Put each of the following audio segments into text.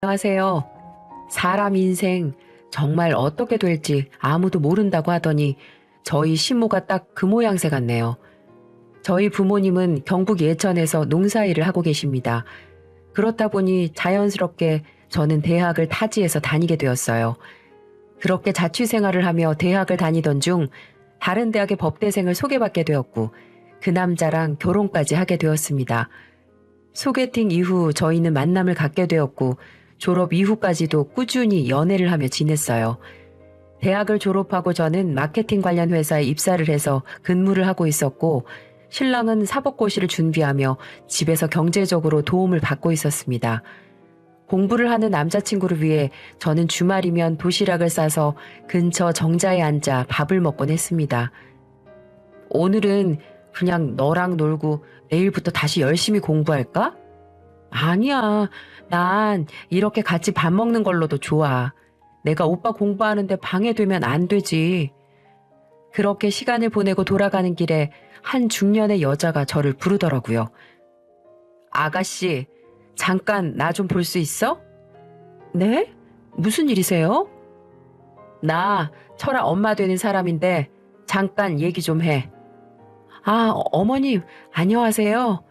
안녕하세요. 사람 인생 정말 어떻게 될지 아무도 모른다고 하더니 저희 시모가 딱 그 모양새 같네요. 저희 부모님은 경북 예천에서 농사일을 하고 계십니다. 그렇다 보니 자연스럽게 저는 대학을 타지에서 다니게 되었어요. 그렇게 자취 생활을 하며 대학을 다니던 중 다른 대학의 법대생을 소개받게 되었고 그 남자랑 결혼까지 하게 되었습니다. 소개팅 이후 저희는 만남을 갖게 되었고 졸업 이후까지도 꾸준히 연애를 하며 지냈어요. 대학을 졸업하고 저는 마케팅 관련 회사에 입사를 해서 근무를 하고 있었고 신랑은 사법고시를 준비하며 집에서 경제적으로 도움을 받고 있었습니다. 공부를 하는 남자친구를 위해 저는 주말이면 도시락을 싸서 근처 정자에 앉아 밥을 먹곤 했습니다. 오늘은 그냥 너랑 놀고 내일부터 다시 열심히 공부할까? 아니야. 난 이렇게 같이 밥 먹는 걸로도 좋아. 내가 오빠 공부하는데 방해되면 안 되지. 그렇게 시간을 보내고 돌아가는 길에 한 중년의 여자가 저를 부르더라고요. 아가씨, 잠깐 나 좀 볼 수 있어? 네? 무슨 일이세요? 나 철아 엄마 되는 사람인데 잠깐 얘기 좀 해. 아, 어머님, 안녕하세요.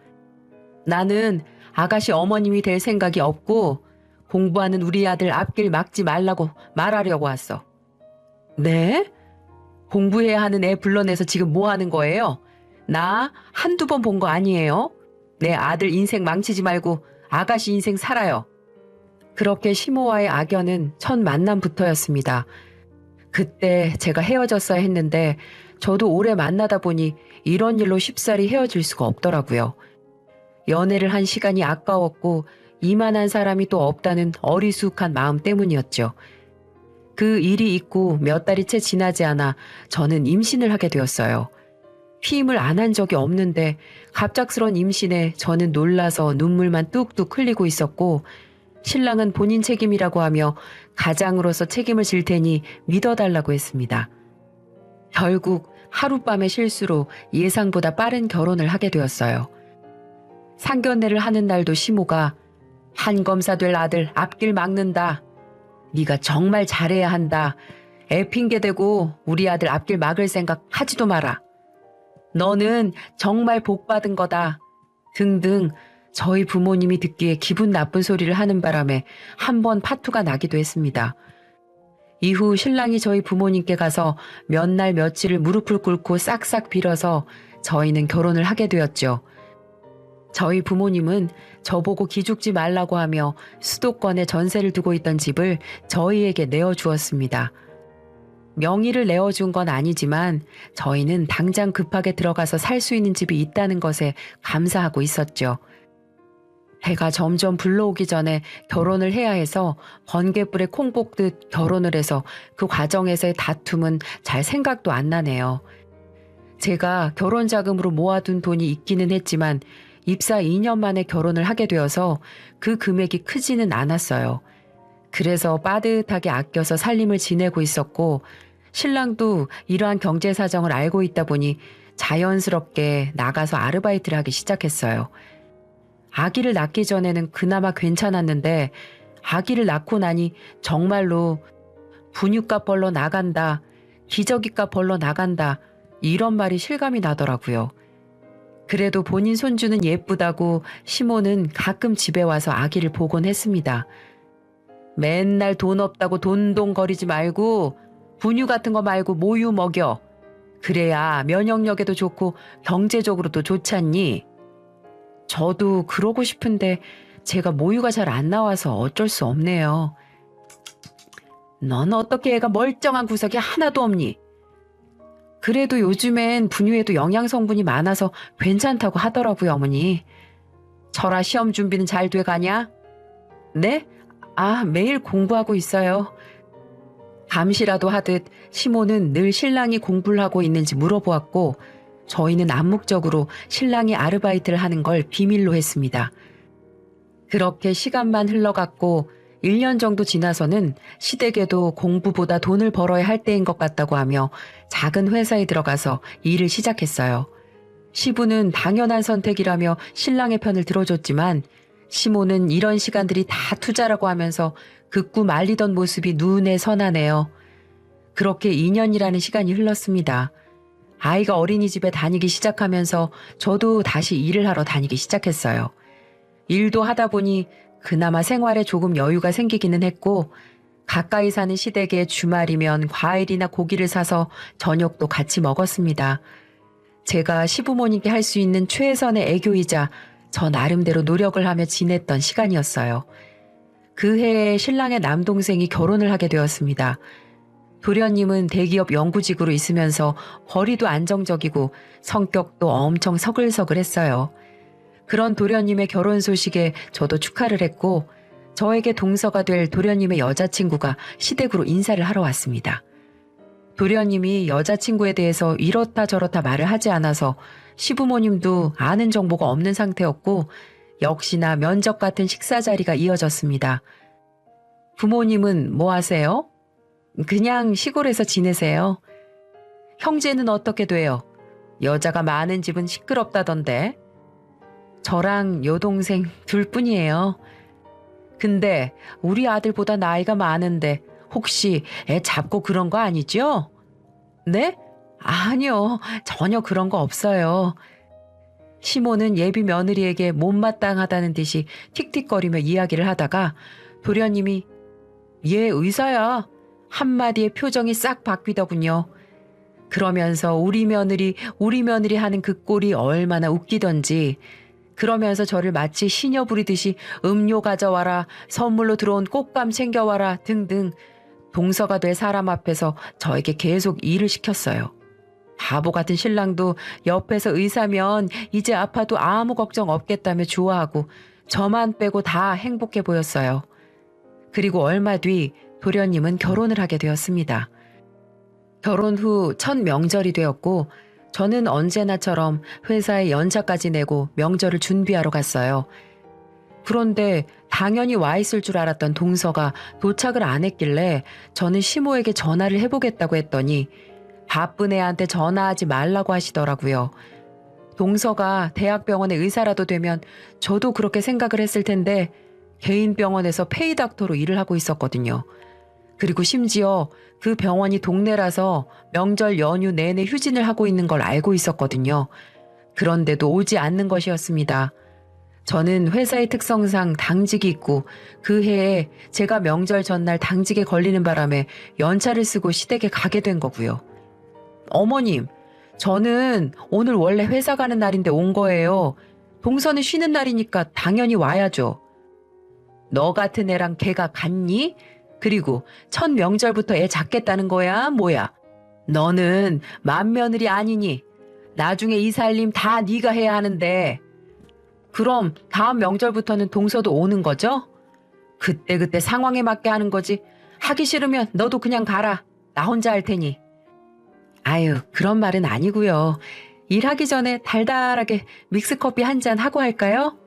나는 아가씨 어머님이 될 생각이 없고 공부하는 우리 아들 앞길 막지 말라고 말하려고 왔어. 네? 공부해야 하는 애 불러내서 지금 뭐 하는 거예요? 나 한두 번 본 거 아니에요? 내 아들 인생 망치지 말고 아가씨 인생 살아요. 그렇게 시모와의 악연은 첫 만남부터였습니다. 그때 제가 헤어졌어야 했는데 저도 오래 만나다 보니 이런 일로 쉽사리 헤어질 수가 없더라고요. 연애를 한 시간이 아까웠고 이만한 사람이 또 없다는 어리숙한 마음 때문이었죠. 그 일이 있고 몇 달이 채 지나지 않아 저는 임신을 하게 되었어요. 피임을 안 한 적이 없는데 갑작스런 임신에 저는 놀라서 눈물만 뚝뚝 흘리고 있었고 신랑은 본인 책임이라고 하며 가장으로서 책임을 질 테니 믿어달라고 했습니다. 결국 하룻밤의 실수로 예상보다 빠른 결혼을 하게 되었어요. 상견례를 하는 날도 시모가 한 검사 될 아들 앞길 막는다. 네가 정말 잘해야 한다. 애 핑계대고 우리 아들 앞길 막을 생각 하지도 마라. 너는 정말 복 받은 거다. 등등 저희 부모님이 듣기에 기분 나쁜 소리를 하는 바람에 한 번 파투가 나기도 했습니다. 이후 신랑이 저희 부모님께 가서 몇 날 며칠을 무릎을 꿇고 싹싹 빌어서 저희는 결혼을 하게 되었죠. 저희 부모님은 저보고 기죽지 말라고 하며 수도권에 전세를 두고 있던 집을 저희에게 내어주었습니다. 명의를 내어준 건 아니지만 저희는 당장 급하게 들어가서 살 수 있는 집이 있다는 것에 감사하고 있었죠. 해가 점점 불러오기 전에 결혼을 해야 해서 번개불에 콩 볶듯 결혼을 해서 그 과정에서의 다툼은 잘 생각도 안 나네요. 제가 결혼 자금으로 모아둔 돈이 있기는 했지만 입사 2년 만에 결혼을 하게 되어서 그 금액이 크지는 않았어요. 그래서 빠듯하게 아껴서 살림을 지내고 있었고 신랑도 이러한 경제 사정을 알고 있다 보니 자연스럽게 나가서 아르바이트를 하기 시작했어요. 아기를 낳기 전에는 그나마 괜찮았는데 아기를 낳고 나니 정말로 분유값 벌러 나간다, 기저귀값 벌러 나간다 이런 말이 실감이 나더라고요. 그래도 본인 손주는 예쁘다고 시모는 가끔 집에 와서 아기를 보곤 했습니다. 맨날 돈 없다고 돈돈거리지 말고 분유 같은 거 말고 모유 먹여. 그래야 면역력에도 좋고 경제적으로도 좋지 않니? 저도 그러고 싶은데 제가 모유가 잘 안 나와서 어쩔 수 없네요. 넌 어떻게 애가 멀쩡한 구석이 하나도 없니? 그래도 요즘엔 분유에도 영양 성분이 많아서 괜찮다고 하더라고요, 어머니. 철아 시험 준비는 잘 돼가냐? 네? 아, 매일 공부하고 있어요. 감시라도 하듯 시모는 늘 신랑이 공부를 하고 있는지 물어보았고 저희는 암묵적으로 신랑이 아르바이트를 하는 걸 비밀로 했습니다. 그렇게 시간만 흘러갔고 1년 정도 지나서는 시댁에도 공부보다 돈을 벌어야 할 때인 것 같다고 하며 작은 회사에 들어가서 일을 시작했어요. 시부는 당연한 선택이라며 신랑의 편을 들어줬지만 시모는 이런 시간들이 다 투자라고 하면서 극구 말리던 모습이 눈에 선하네요. 그렇게 2년이라는 시간이 흘렀습니다. 아이가 어린이집에 다니기 시작하면서 저도 다시 일을 하러 다니기 시작했어요. 일도 하다 보니 그나마 생활에 조금 여유가 생기기는 했고 가까이 사는 시댁에 주말이면 과일이나 고기를 사서 저녁도 같이 먹었습니다. 제가 시부모님께 할 수 있는 최선의 애교이자 저 나름대로 노력을 하며 지냈던 시간이었어요. 그 해에 신랑의 남동생이 결혼을 하게 되었습니다. 도련님은 대기업 연구직으로 있으면서 거리도 안정적이고 성격도 엄청 서글서글했어요. 그런 도련님의 결혼 소식에 저도 축하를 했고 저에게 동서가 될 도련님의 여자친구가 시댁으로 인사를 하러 왔습니다. 도련님이 여자친구에 대해서 이렇다 저렇다 말을 하지 않아서 시부모님도 아는 정보가 없는 상태였고 역시나 면접 같은 식사 자리가 이어졌습니다. 부모님은 뭐 하세요? 그냥 시골에서 지내세요. 형제는 어떻게 돼요? 여자가 많은 집은 시끄럽다던데. 저랑 여동생 둘뿐이에요. 근데 우리 아들보다 나이가 많은데 혹시 애 잡고 그런 거 아니죠? 네? 아니요. 전혀 그런 거 없어요. 시모는 예비 며느리에게 못마땅하다는 듯이 틱틱거리며 이야기를 하다가 도련님이 얘 의사야. 한마디에 표정이 싹 바뀌더군요. 그러면서 우리 며느리 하는 그 꼴이 얼마나 웃기던지 그러면서 저를 마치 시녀 부리듯이 음료 가져와라, 선물로 들어온 꽃감 챙겨와라 등등 동서가 될 사람 앞에서 저에게 계속 일을 시켰어요. 바보 같은 신랑도 옆에서 의사면 이제 아파도 아무 걱정 없겠다며 좋아하고 저만 빼고 다 행복해 보였어요. 그리고 얼마 뒤 도련님은 결혼을 하게 되었습니다. 결혼 후 첫 명절이 되었고 저는 언제나처럼 회사에 연차까지 내고 명절을 준비하러 갔어요. 그런데 당연히 와 있을 줄 알았던 동서가 도착을 안 했길래 저는 시모에게 전화를 해보겠다고 했더니 바쁜 애한테 전화하지 말라고 하시더라고요. 동서가 대학병원의 의사라도 되면 저도 그렇게 생각을 했을 텐데 개인 병원에서 페이닥터로 일을 하고 있었거든요. 그리고 심지어 그 병원이 동네라서 명절 연휴 내내 휴진을 하고 있는 걸 알고 있었거든요. 그런데도 오지 않는 것이었습니다. 저는 회사의 특성상 당직이 있고 그 해에 제가 명절 전날 당직에 걸리는 바람에 연차를 쓰고 시댁에 가게 된 거고요. 어머님, 저는 오늘 원래 회사 가는 날인데 온 거예요. 동서는 쉬는 날이니까 당연히 와야죠. 너 같은 애랑 걔가 갔니? 그리고 첫 명절부터 애 잡겠다는 거야? 뭐야? 너는 맏며느리 아니니? 나중에 이 살림 다 네가 해야 하는데. 그럼 다음 명절부터는 동서도 오는 거죠? 그때 상황에 맞게 하는 거지. 하기 싫으면 너도 그냥 가라. 나 혼자 할 테니. 아유, 그런 말은 아니고요. 일하기 전에 달달하게 믹스커피 한 잔 하고 할까요?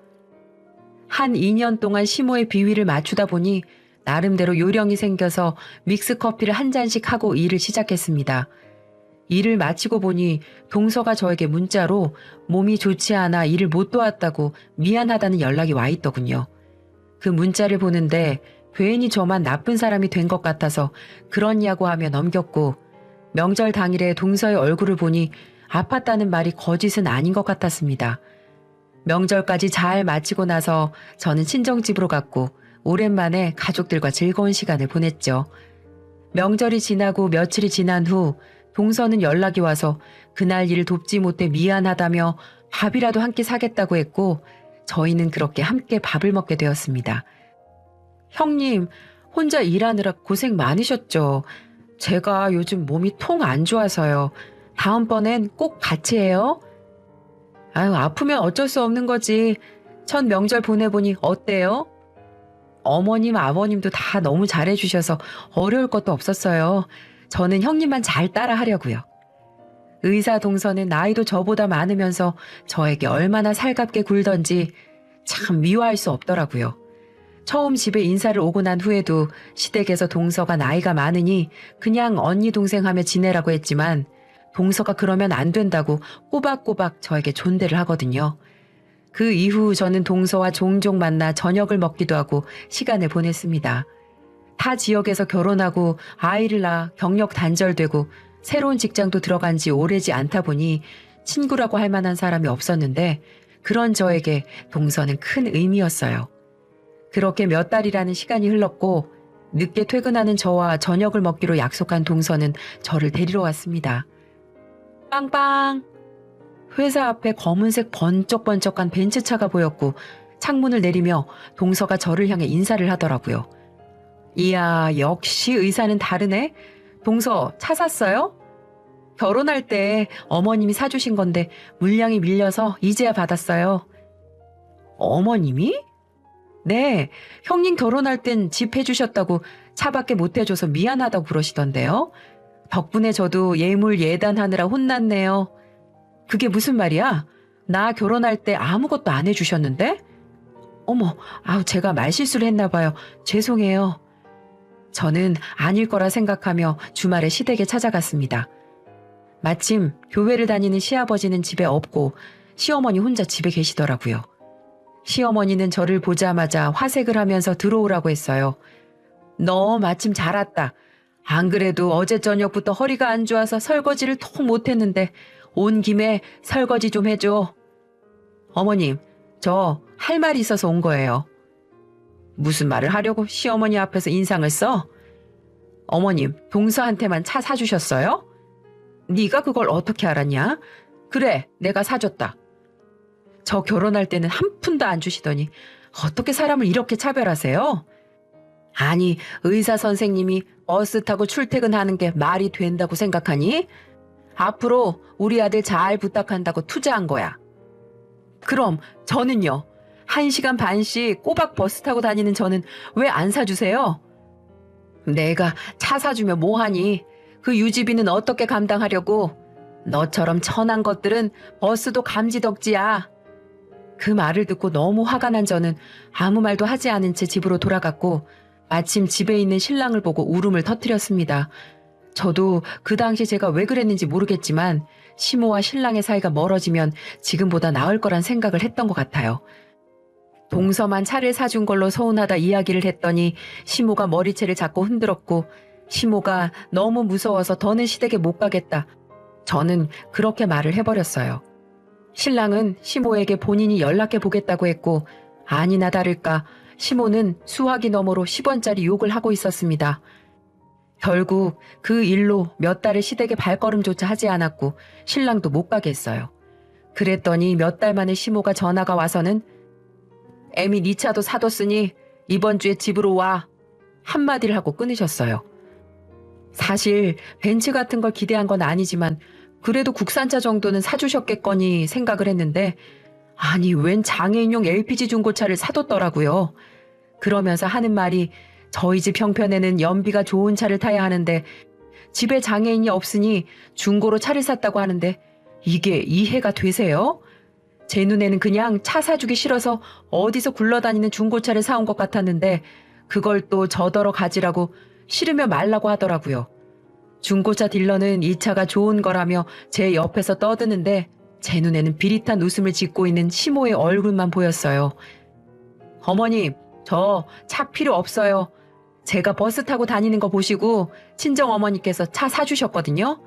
한 2년 동안 시모의 비위를 맞추다 보니 나름대로 요령이 생겨서 믹스커피를 한 잔씩 하고 일을 시작했습니다. 일을 마치고 보니 동서가 저에게 문자로 몸이 좋지 않아 일을 못 도왔다고 미안하다는 연락이 와 있더군요. 그 문자를 보는데 괜히 저만 나쁜 사람이 된 것 같아서 그렇냐고 하며 넘겼고 명절 당일에 동서의 얼굴을 보니 아팠다는 말이 거짓은 아닌 것 같았습니다. 명절까지 잘 마치고 나서 저는 친정집으로 갔고 오랜만에 가족들과 즐거운 시간을 보냈죠. 명절이 지나고 며칠이 지난 후 동서는 연락이 와서 그날 일을 돕지 못해 미안하다며 밥이라도 한 끼 사겠다고 했고 저희는 그렇게 함께 밥을 먹게 되었습니다. 형님, 혼자 일하느라 고생 많으셨죠? 제가 요즘 몸이 통 안 좋아서요. 다음번엔 꼭 같이 해요. 아유, 아프면 어쩔 수 없는 거지. 첫 명절 보내보니 어때요? 어머님, 아버님도 다 너무 잘해주셔서 어려울 것도 없었어요. 저는 형님만 잘 따라 하려고요. 의사 동서는 나이도 저보다 많으면서 저에게 얼마나 살갑게 굴던지 참 미워할 수 없더라고요. 처음 집에 인사를 오고 난 후에도 시댁에서 동서가 나이가 많으니 그냥 언니 동생 하며 지내라고 했지만 동서가 그러면 안 된다고 꼬박꼬박 저에게 존대를 하거든요. 그 이후 저는 동서와 종종 만나 저녁을 먹기도 하고 시간을 보냈습니다. 타 지역에서 결혼하고 아이를 낳아 경력 단절되고 새로운 직장도 들어간 지 오래지 않다 보니 친구라고 할 만한 사람이 없었는데 그런 저에게 동서는 큰 의미였어요. 그렇게 몇 달이라는 시간이 흘렀고 늦게 퇴근하는 저와 저녁을 먹기로 약속한 동서는 저를 데리러 왔습니다. 빵빵! 회사 앞에 검은색 번쩍번쩍한 벤츠차가 보였고 창문을 내리며 동서가 저를 향해 인사를 하더라고요. 이야, 역시 의사는 다르네. 동서, 차 샀어요? 결혼할 때 어머님이 사주신 건데 물량이 밀려서 이제야 받았어요. 어머님이? 네, 형님 결혼할 땐 집 해주셨다고 차밖에 못 해줘서 미안하다고 그러시던데요. 덕분에 저도 예물 예단하느라 혼났네요. 그게 무슨 말이야? 나 결혼할 때 아무것도 안 해주셨는데? 어머, 제가 말실수를 했나 봐요. 죄송해요. 저는 아닐 거라 생각하며 주말에 시댁에 찾아갔습니다. 마침 교회를 다니는 시아버지는 집에 없고 시어머니 혼자 집에 계시더라고요. 시어머니는 저를 보자마자 화색을 하면서 들어오라고 했어요. 너 마침 잘 왔다. 안 그래도 어제 저녁부터 허리가 안 좋아서 설거지를 통 못했는데 온 김에 설거지 좀 해줘. 어머님, 저 할 말이 있어서 온 거예요. 무슨 말을 하려고 시어머니 앞에서 인상을 써? 어머님, 동서한테만 차 사주셨어요? 네가 그걸 어떻게 알았냐? 그래, 내가 사줬다. 저 결혼할 때는 한 푼도 안 주시더니 어떻게 사람을 이렇게 차별하세요? 아니, 의사 선생님이 버스 타고 출퇴근하는 게 말이 된다고 생각하니? 앞으로 우리 아들 잘 부탁한다고 투자한 거야. 그럼 저는요? 1시간 반씩 꼬박 버스 타고 다니는 저는 왜 안 사주세요? 내가 차 사주면 뭐하니? 그 유지비는 어떻게 감당하려고? 너처럼 천한 것들은 버스도 감지덕지야. 그 말을 듣고 너무 화가 난 저는 아무 말도 하지 않은 채 집으로 돌아갔고 마침 집에 있는 신랑을 보고 울음을 터뜨렸습니다. 저도 그 당시 제가 왜 그랬는지 모르겠지만 시모와 신랑의 사이가 멀어지면 지금보다 나을 거란 생각을 했던 것 같아요. 동서만 차를 사준 걸로 서운하다 이야기를 했더니 시모가 머리채를 잡고 흔들었고 시모가 너무 무서워서 더는 시댁에 못 가겠다. 저는 그렇게 말을 해버렸어요. 신랑은 시모에게 본인이 연락해 보겠다고 했고 아니나 다를까 시모는 수화기 너머로 10원짜리 욕을 하고 있었습니다. 결국 그 일로 몇 달을 시댁에 발걸음조차 하지 않았고 신랑도 못 가게 했어요. 그랬더니 몇 달 만에 시모가 전화가 와서는 애미 네 차도 사뒀으니 이번 주에 집으로 와. 한마디를 하고 끊으셨어요. 사실 벤츠 같은 걸 기대한 건 아니지만 그래도 국산차 정도는 사주셨겠거니 생각을 했는데 아니 웬 장애인용 LPG 중고차를 사뒀더라고요. 그러면서 하는 말이 저희 집 형편에는 연비가 좋은 차를 타야 하는데 집에 장애인이 없으니 중고로 차를 샀다고 하는데 이게 이해가 되세요? 제 눈에는 그냥 차 사주기 싫어서 어디서 굴러다니는 중고차를 사온 것 같았는데 그걸 또 저더러 가지라고 싫으면 말라고 하더라고요. 중고차 딜러는 이 차가 좋은 거라며 제 옆에서 떠드는데 제 눈에는 비릿한 웃음을 짓고 있는 시모의 얼굴만 보였어요. 어머님, 저 차 필요 없어요. 제가 버스 타고 다니는 거 보시고 친정어머니께서 차 사주셨거든요.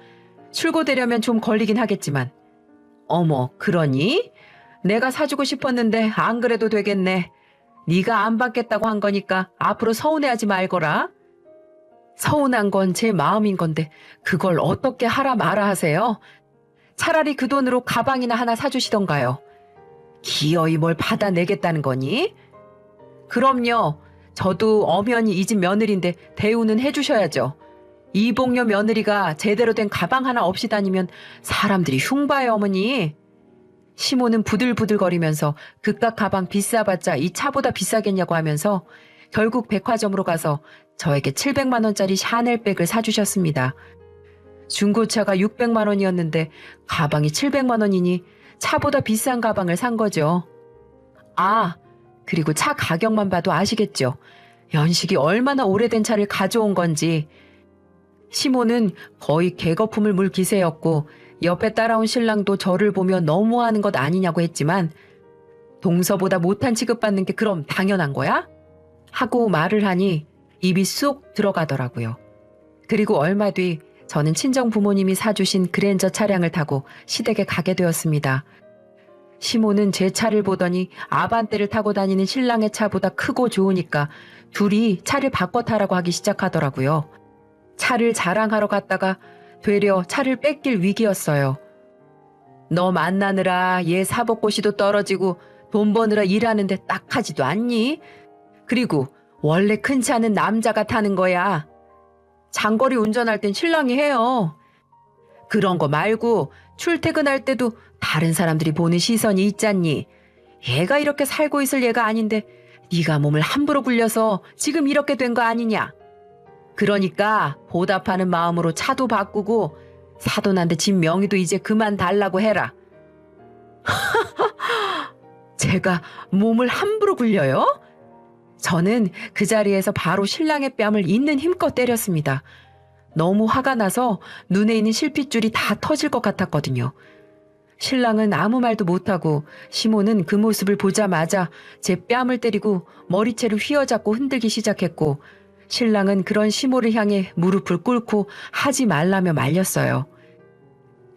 출고되려면 좀 걸리긴 하겠지만. 어머, 그러니? 내가 사주고 싶었는데 안 그래도 되겠네. 네가 안 받겠다고 한 거니까 앞으로 서운해하지 말거라. 서운한 건 제 마음인 건데 그걸 어떻게 하라 마라 하세요? 차라리 그 돈으로 가방이나 하나 사주시던가요. 기어이 뭘 받아내겠다는 거니? 그럼요. 저도 엄연히 이 집 며느리인데 대우는 해주셔야죠. 이복녀 며느리가 제대로 된 가방 하나 없이 다니면 사람들이 흉봐요, 어머니. 시모는 부들부들거리면서 그깟 가방 비싸봤자 이 차보다 비싸겠냐고 하면서 결국 백화점으로 가서 저에게 700만 원짜리 샤넬백을 사주셨습니다. 중고차가 600만 원이었는데 가방이 700만 원이니 차보다 비싼 가방을 산 거죠. 아, 그리고 차 가격만 봐도 아시겠죠? 연식이 얼마나 오래된 차를 가져온 건지. 시모는 거의 개거품을 물 기세였고 옆에 따라온 신랑도 저를 보며 너무하는 것 아니냐고 했지만 동서보다 못한 취급받는 게 그럼 당연한 거야? 하고 말을 하니 입이 쏙 들어가더라고요. 그리고 얼마 뒤 저는 친정 부모님이 사주신 그랜저 차량을 타고 시댁에 가게 되었습니다. 시모는 제 차를 보더니 아반떼를 타고 다니는 신랑의 차보다 크고 좋으니까 둘이 차를 바꿔 타라고 하기 시작하더라고요. 차를 자랑하러 갔다가 되려 차를 뺏길 위기였어요. 너 만나느라 얘 사법고시도 떨어지고 돈 버느라 일하는데 딱하지도 않니? 그리고 원래 큰 차는 남자가 타는 거야. 장거리 운전할 땐 신랑이 해요. 그런 거 말고 출퇴근할 때도 다른 사람들이 보는 시선이 있잖니. 얘가 이렇게 살고 있을 얘가 아닌데 네가 몸을 함부로 굴려서 지금 이렇게 된 거 아니냐. 그러니까 보답하는 마음으로 차도 바꾸고 사돈한테 집 명의도 이제 그만 달라고 해라. 제가 몸을 함부로 굴려요? 저는 그 자리에서 바로 신랑의 뺨을 있는 힘껏 때렸습니다. 너무 화가 나서 눈에 있는 실핏줄이 다 터질 것 같았거든요. 신랑은 아무 말도 못하고 시모는 그 모습을 보자마자 제 뺨을 때리고 머리채를 휘어잡고 흔들기 시작했고 신랑은 그런 시모를 향해 무릎을 꿇고 하지 말라며 말렸어요.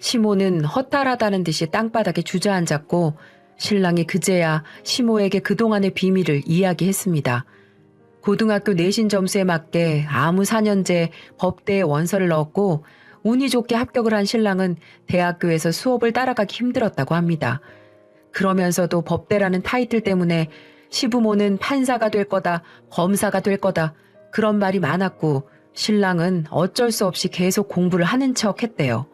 시모는 허탈하다는 듯이 땅바닥에 주저앉았고 신랑이 그제야 시모에게 그동안의 비밀을 이야기했습니다. 고등학교 내신 점수에 맞게 아무 4년제 법대에 원서를 넣었고 운이 좋게 합격을 한 신랑은 대학교에서 수업을 따라가기 힘들었다고 합니다. 그러면서도 법대라는 타이틀 때문에 시부모는 판사가 될 거다, 검사가 될 거다 그런 말이 많았고 신랑은 어쩔 수 없이 계속 공부를 하는 척 했대요.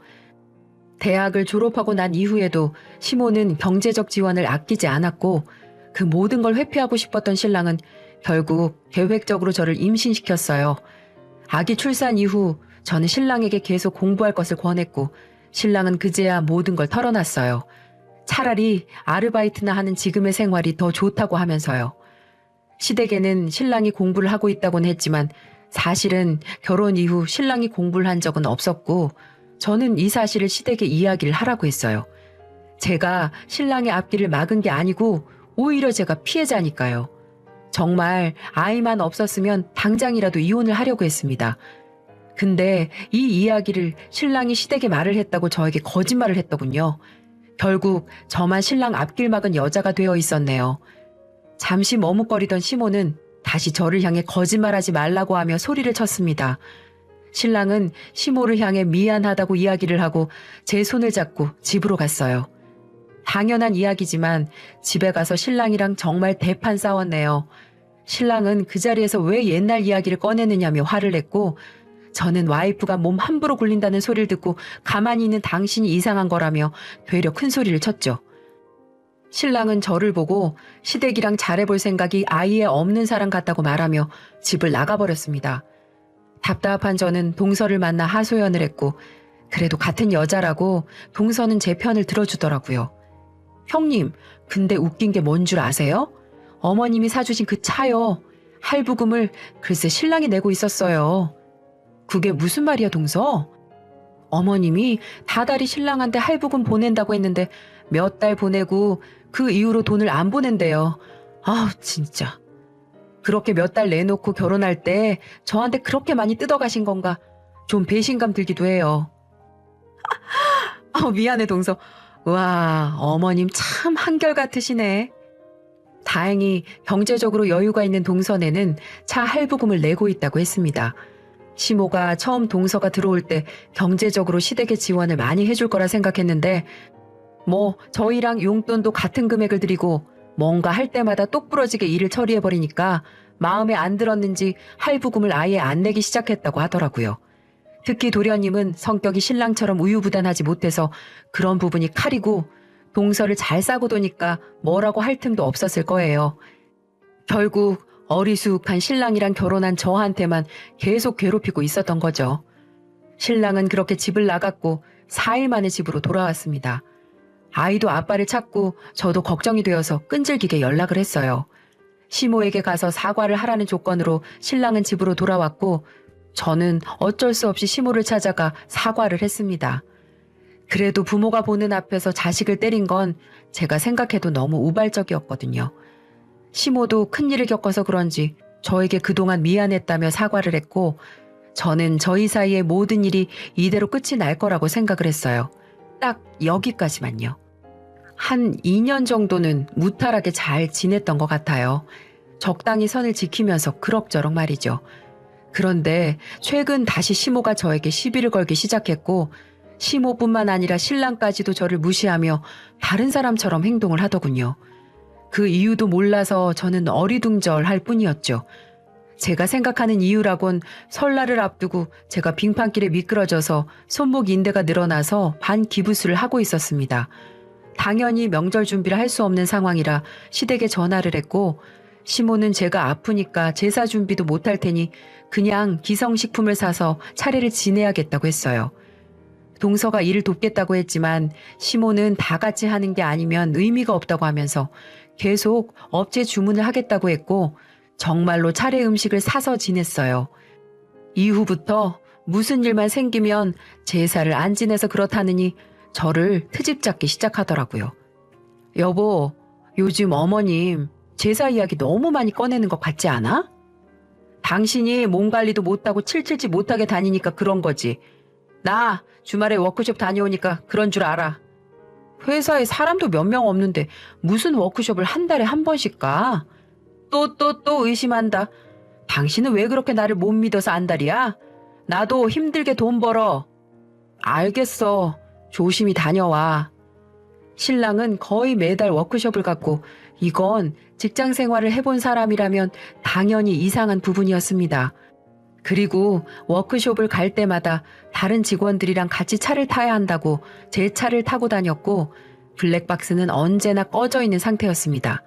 대학을 졸업하고 난 이후에도 시모는 경제적 지원을 아끼지 않았고 그 모든 걸 회피하고 싶었던 신랑은 결국 계획적으로 저를 임신시켰어요. 아기 출산 이후 저는 신랑에게 계속 공부할 것을 권했고 신랑은 그제야 모든 걸 털어놨어요. 차라리 아르바이트나 하는 지금의 생활이 더 좋다고 하면서요. 시댁에는 신랑이 공부를 하고 있다고는 했지만 사실은 결혼 이후 신랑이 공부를 한 적은 없었고 저는 이 사실을 시댁에 이야기를 하라고 했어요. 제가 신랑의 앞길을 막은 게 아니고 오히려 제가 피해자니까요. 정말 아이만 없었으면 당장이라도 이혼을 하려고 했습니다. 근데 이 이야기를 신랑이 시댁에 말을 했다고 저에게 거짓말을 했더군요. 결국 저만 신랑 앞길 막은 여자가 되어 있었네요. 잠시 머뭇거리던 시모는 다시 저를 향해 거짓말하지 말라고 하며 소리를 쳤습니다. 신랑은 시모를 향해 미안하다고 이야기를 하고 제 손을 잡고 집으로 갔어요. 당연한 이야기지만 집에 가서 신랑이랑 정말 대판 싸웠네요. 신랑은 그 자리에서 왜 옛날 이야기를 꺼내느냐며 화를 냈고 저는 와이프가 몸 함부로 굴린다는 소리를 듣고 가만히 있는 당신이 이상한 거라며 되려 큰 소리를 쳤죠. 신랑은 저를 보고 시댁이랑 잘해볼 생각이 아예 없는 사람 같다고 말하며 집을 나가버렸습니다. 답답한 저는 동서를 만나 하소연을 했고 그래도 같은 여자라고 동서는 제 편을 들어주더라고요. 형님, 근데 웃긴 게 뭔 줄 아세요? 어머님이 사주신 그 차요. 할부금을 글쎄 신랑이 내고 있었어요. 그게 무슨 말이야, 동서? 어머님이 다달이 신랑한테 할부금 보낸다고 했는데 몇 달 보내고 그 이후로 돈을 안 보낸대요. 아우, 진짜. 그렇게 몇 달 내놓고 결혼할 때 저한테 그렇게 많이 뜯어가신 건가? 좀 배신감 들기도 해요. 미안해, 동서. 와, 어머님 참 한결같으시네. 다행히 경제적으로 여유가 있는 동서네는 차 할부금을 내고 있다고 했습니다. 시모가 처음 동서가 들어올 때 경제적으로 시댁에 지원을 많이 해줄 거라 생각했는데 저희랑 용돈도 같은 금액을 드리고 뭔가 할 때마다 똑부러지게 일을 처리해버리니까 마음에 안 들었는지 할부금을 아예 안 내기 시작했다고 하더라고요. 특히 도련님은 성격이 신랑처럼 우유부단하지 못해서 그런 부분이 칼이고 동서를 잘 싸고 도니까 뭐라고 할 틈도 없었을 거예요. 결국 어리숙한 신랑이랑 결혼한 저한테만 계속 괴롭히고 있었던 거죠. 신랑은 그렇게 집을 나갔고 4일 만에 집으로 돌아왔습니다. 아이도 아빠를 찾고 저도 걱정이 되어서 끈질기게 연락을 했어요. 시모에게 가서 사과를 하라는 조건으로 신랑은 집으로 돌아왔고 저는 어쩔 수 없이 시모를 찾아가 사과를 했습니다. 그래도 부모가 보는 앞에서 자식을 때린 건 제가 생각해도 너무 우발적이었거든요. 시모도 큰일을 겪어서 그런지 저에게 그동안 미안했다며 사과를 했고, 저는 저희 사이의 모든 일이 이대로 끝이 날 거라고 생각을 했어요. 딱 여기까지만요. 한 2년 정도는 무탈하게 잘 지냈던 것 같아요. 적당히 선을 지키면서 그럭저럭 말이죠. 그런데 최근 다시 시모가 저에게 시비를 걸기 시작했고, 시모뿐만 아니라 신랑까지도 저를 무시하며 다른 사람처럼 행동을 하더군요. 그 이유도 몰라서 저는 어리둥절할 뿐이었죠. 제가 생각하는 이유라곤 설날을 앞두고 제가 빙판길에 미끄러져서 손목 인대가 늘어나서 반기부스를 하고 있었습니다. 당연히 명절 준비를 할 수 없는 상황이라 시댁에 전화를 했고, 시모는 제가 아프니까 제사 준비도 못할 테니 그냥 기성식품을 사서 차례를 지내야겠다고 했어요. 동서가 일을 돕겠다고 했지만 시모는 다 같이 하는 게 아니면 의미가 없다고 하면서 계속 업체 주문을 하겠다고 했고, 정말로 차례 음식을 사서 지냈어요. 이후부터 무슨 일만 생기면 제사를 안 지내서 그렇다느니 저를 트집 잡기 시작하더라고요. 여보, 요즘 어머님 제사 이야기 너무 많이 꺼내는 것 같지 않아? 당신이 몸 관리도 못하고 칠칠지 못하게 다니니까 그런 거지. 나 주말에 워크숍 다녀오니까 그런 줄 알아. 회사에 사람도 몇 명 없는데 무슨 워크숍을 한 달에 한 번씩 가? 또 의심한다. 당신은 왜 그렇게 나를 못 믿어서 안달이야? 나도 힘들게 돈 벌어. 알겠어. 조심히 다녀와. 신랑은 거의 매달 워크숍을 갖고 이건 직장 생활을 해본 사람이라면 당연히 이상한 부분이었습니다. 그리고 워크숍을 갈 때마다 다른 직원들이랑 같이 차를 타야 한다고 제 차를 타고 다녔고, 블랙박스는 언제나 꺼져 있는 상태였습니다.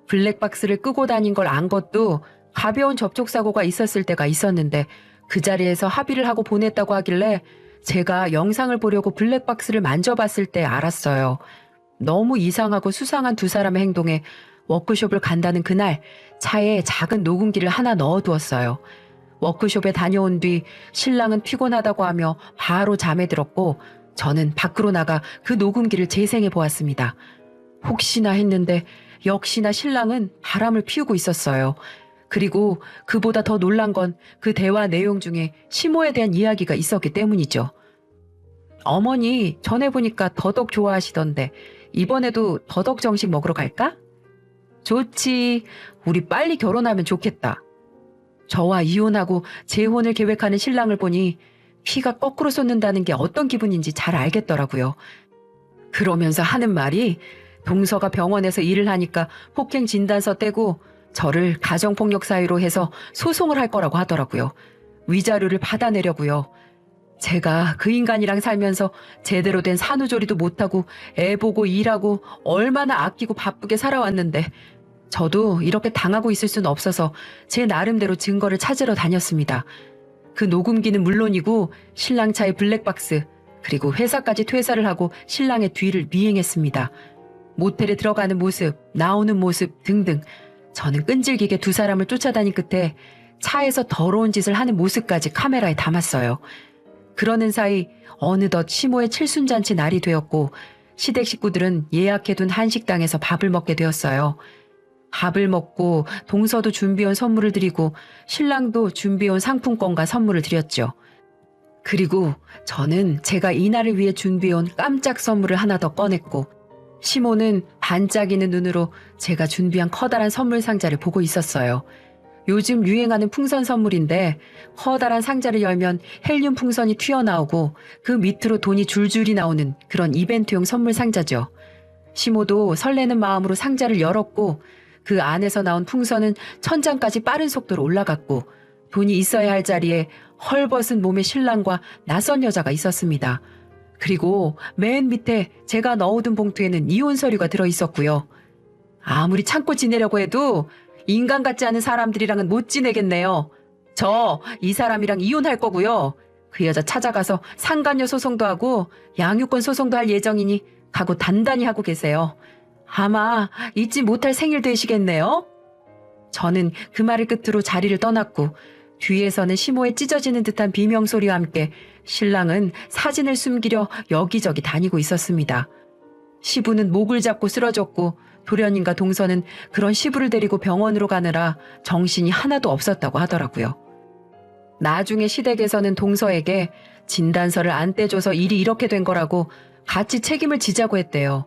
블랙박스를 끄고 다닌 걸 안 것도 가벼운 접촉사고가 있었을 때가 있었는데, 그 자리에서 합의를 하고 보냈다고 하길래 제가 영상을 보려고 블랙박스를 만져봤을 때 알았어요. 너무 이상하고 수상한 두 사람의 행동에 워크숍을 간다는 그날 차에 작은 녹음기를 하나 넣어두었어요. 워크숍에 다녀온 뒤 신랑은 피곤하다고 하며 바로 잠에 들었고, 저는 밖으로 나가 그 녹음기를 재생해 보았습니다. 혹시나 했는데 역시나 신랑은 바람을 피우고 있었어요. 그리고 그보다 더 놀란 건 그 대화 내용 중에 시모에 대한 이야기가 있었기 때문이죠. 어머니 전에 보니까 더덕 좋아하시던데 이번에도 더덕 정식 먹으러 갈까? 좋지. 우리 빨리 결혼하면 좋겠다. 저와 이혼하고 재혼을 계획하는 신랑을 보니 피가 거꾸로 솟는다는 게 어떤 기분인지 잘 알겠더라고요. 그러면서 하는 말이 동서가 병원에서 일을 하니까 폭행 진단서 떼고 저를 가정폭력 사유로 해서 소송을 할 거라고 하더라고요. 위자료를 받아내려고요. 제가 그 인간이랑 살면서 제대로 된 산후조리도 못하고 애 보고 일하고 얼마나 아끼고 바쁘게 살아왔는데 저도 이렇게 당하고 있을 수는 없어서 제 나름대로 증거를 찾으러 다녔습니다. 그 녹음기는 물론이고 신랑 차의 블랙박스, 그리고 회사까지 퇴사를 하고 신랑의 뒤를 미행했습니다. 모텔에 들어가는 모습, 나오는 모습 등등 저는 끈질기게 두 사람을 쫓아다닌 끝에 차에서 더러운 짓을 하는 모습까지 카메라에 담았어요. 그러는 사이 어느덧 시모의 칠순잔치 날이 되었고 시댁 식구들은 예약해둔 한식당에서 밥을 먹게 되었어요. 밥을 먹고 동서도 준비해온 선물을 드리고 신랑도 준비해온 상품권과 선물을 드렸죠. 그리고 저는 제가 이날을 위해 준비해온 깜짝 선물을 하나 더 꺼냈고 시모는 반짝이는 눈으로 제가 준비한 커다란 선물 상자를 보고 있었어요. 요즘 유행하는 풍선 선물인데 커다란 상자를 열면 헬륨 풍선이 튀어나오고 그 밑으로 돈이 줄줄이 나오는 그런 이벤트용 선물 상자죠. 시모도 설레는 마음으로 상자를 열었고 그 안에서 나온 풍선은 천장까지 빠른 속도로 올라갔고 돈이 있어야 할 자리에 헐벗은 몸의 신랑과 낯선 여자가 있었습니다. 그리고 맨 밑에 제가 넣어둔 봉투에는 이혼 서류가 들어있었고요. 아무리 참고 지내려고 해도 인간 같지 않은 사람들이랑은 못 지내겠네요. 저 이 사람이랑 이혼할 거고요. 그 여자 찾아가서 상간녀 소송도 하고 양육권 소송도 할 예정이니 각오 단단히 하고 계세요. 아마 잊지 못할 생일 되시겠네요. 저는 그 말을 끝으로 자리를 떠났고 뒤에서는 시모에 찢어지는 듯한 비명소리와 함께 신랑은 사진을 숨기려 여기저기 다니고 있었습니다. 시부는 목을 잡고 쓰러졌고 도련님과 동서는 그런 시부를 데리고 병원으로 가느라 정신이 하나도 없었다고 하더라고요. 나중에 시댁에서는 동서에게 진단서를 안 떼줘서 일이 이렇게 된 거라고 같이 책임을 지자고 했대요.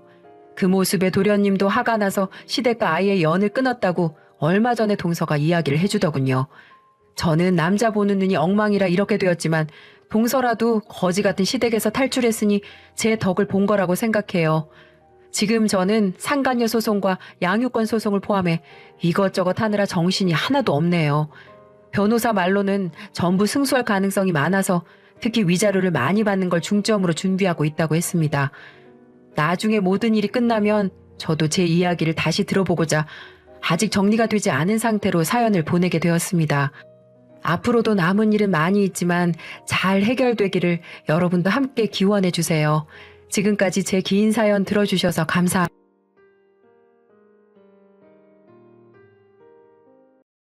그 모습에 도련님도 화가 나서 시댁과 아이의 연을 끊었다고 얼마 전에 동서가 이야기를 해주더군요. 저는 남자 보는 눈이 엉망이라 이렇게 되었지만 동서라도 거지 같은 시댁에서 탈출했으니 제 덕을 본 거라고 생각해요. 지금 저는 상간녀 소송과 양육권 소송을 포함해 이것저것 하느라 정신이 하나도 없네요. 변호사 말로는 전부 승소할 가능성이 많아서 특히 위자료를 많이 받는 걸 중점으로 준비하고 있다고 했습니다. 나중에 모든 일이 끝나면 저도 제 이야기를 다시 들어보고자 아직 정리가 되지 않은 상태로 사연을 보내게 되었습니다. 앞으로도 남은 일은 많이 있지만 잘 해결되기를 여러분도 함께 기원해 주세요. 지금까지 제 긴 사연 들어주셔서 감사합니다.